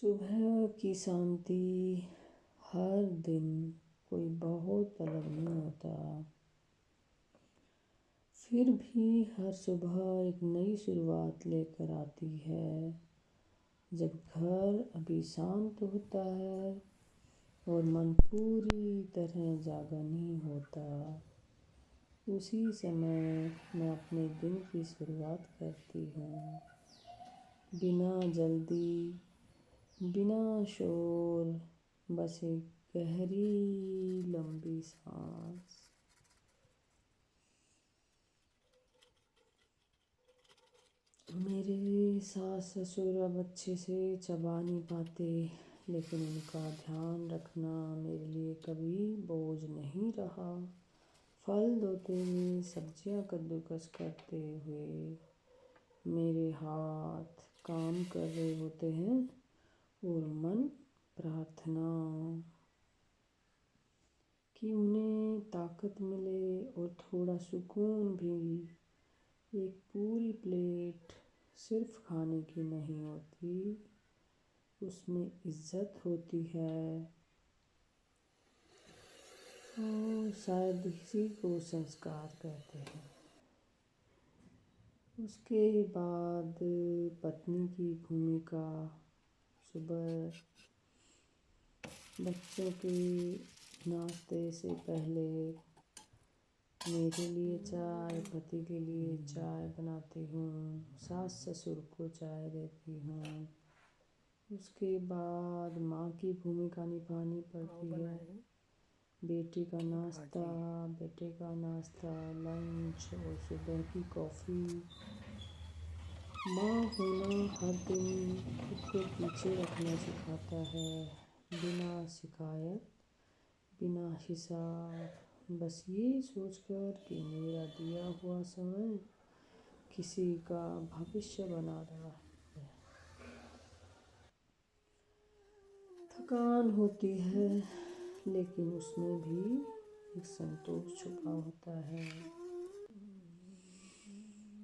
सुबह की शांति हर दिन कोई बहुत अलग नहीं होता, फिर भी हर सुबह एक नई शुरुआत लेकर आती है। जब घर अभी शांत होता है और मन पूरी तरह जागा नहीं होता, उसी समय मैं अपने दिन की शुरुआत करती हूँ। बिना जल्दी, बिना शोर, बस एक गहरी लंबी सांस। मेरे सास ससुर अब अच्छे से चबा नहीं पाते, लेकिन उनका ध्यान रखना मेरे लिए कभी बोझ नहीं रहा। फल धोते हुए, सब्जियां कद्दूकस करते हुए मेरे हाथ काम कर रहे होते हैं और मन प्रार्थना कि उन्हें ताकत मिले और थोड़ा सुकून भी। एक पूरी प्लेट सिर्फ खाने की नहीं होती, उसमें इज्जत होती है और शायद इसी को संस्कार कहते हैं। उसके बाद पत्नी की भूमिका। सुबह बच्चों के नाश्ते से पहले मेरे लिए चाय, पति के लिए चाय बनाती हूँ, सास ससुर को चाय देती हूँ। उसके बाद माँ की भूमिका निभानी पड़ती है। बेटे का नाश्ता, लंच और सुबह की कॉफ़ी। माँ होना हर दिन खुद को पीछे रखना सिखाता है, बिना शिकायत, बिना हिसाब, बस ये सोचकर कि मेरा दिया हुआ समय किसी का भविष्य बना रहा है। थकान होती है, लेकिन उसमें भी एक संतोष छुपा होता है।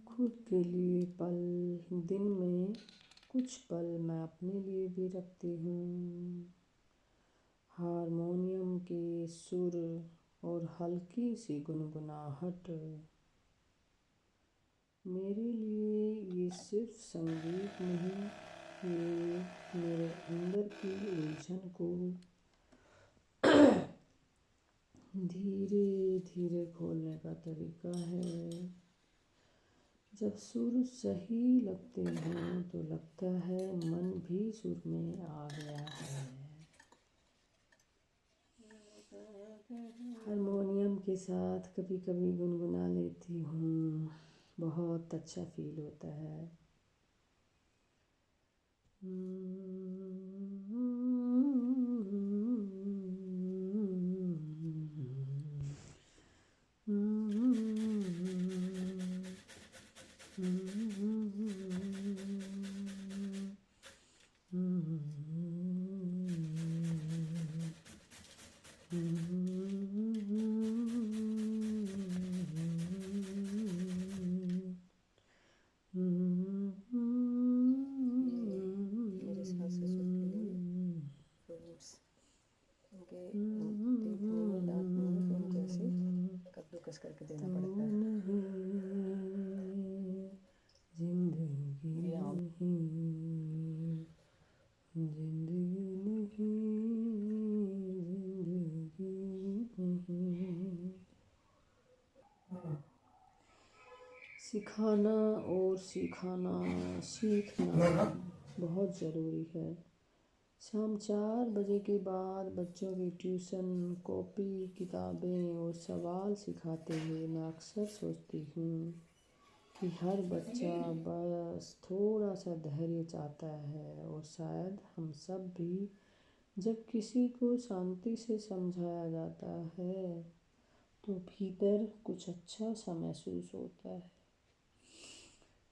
खुद के लिए पल, दिन में कुछ पल मैं अपने लिए भी रखती हूँ। हारमोनियम के सुर और हल्की सी गुनगुनाहट। मेरे लिए ये सिर्फ संगीत नहीं, ये मेरे अंदर की उलझन को धीरे धीरे खोलने का तरीका है। जब सुर सही लगते हैं तो लगता है मन भी सुर में आ गया है। हारमोनियम के साथ कभी कभी गुनगुना लेती हूँ, बहुत अच्छा फील होता है। मेरे सास ससुर के लिए फ्रूट्स, उनके टीथ नहीं है, दांत नहीं है, तो उनको ऐसे कद्दूकस करके देना पड़ता है। जिंदगी या नहीं, जिंदगी नहीं। सिखाना और सीखना बहुत ज़रूरी है। शाम 4 बजे के बाद बच्चों की ट्यूशन, कॉपी, किताबें और सवाल सिखाते हुए मैं अक्सर सोचती हूँ कि हर बच्चा बस थोड़ा सा धैर्य चाहता है, और शायद हम सब भी जब किसी को शांति से समझाया जाता है तो भीतर कुछ अच्छा सा महसूस होता है।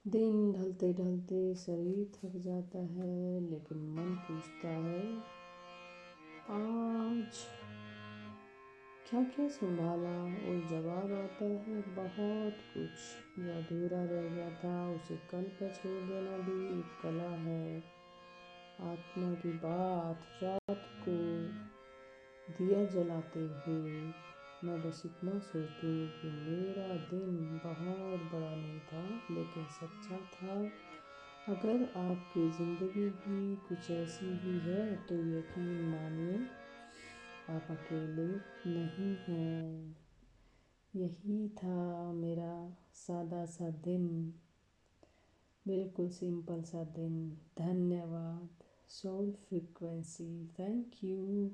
दिन ढलते ढलते शरीर थक जाता है, लेकिन मन पूछता है आज क्या क्या संभाला, और जवाब आता है बहुत कुछ। जो अधूरा रह गया था उसे कल पर छोड़ देना भी एक कला है। आत्मा की बात। रात को दिया जलाते हुए मैं बस इतना सोचती हूँ कि मेरा दिन बहुत बड़ा नहीं था लेकिन सच्चा था। अगर आपकी ज़िंदगी भी कुछ ऐसी ही है तो यकीन मानिए आप अकेले नहीं हैं। यही था मेरा सादा सा दिन, बिल्कुल सिंपल सा दिन। धन्यवाद। Soul frequency, thank you.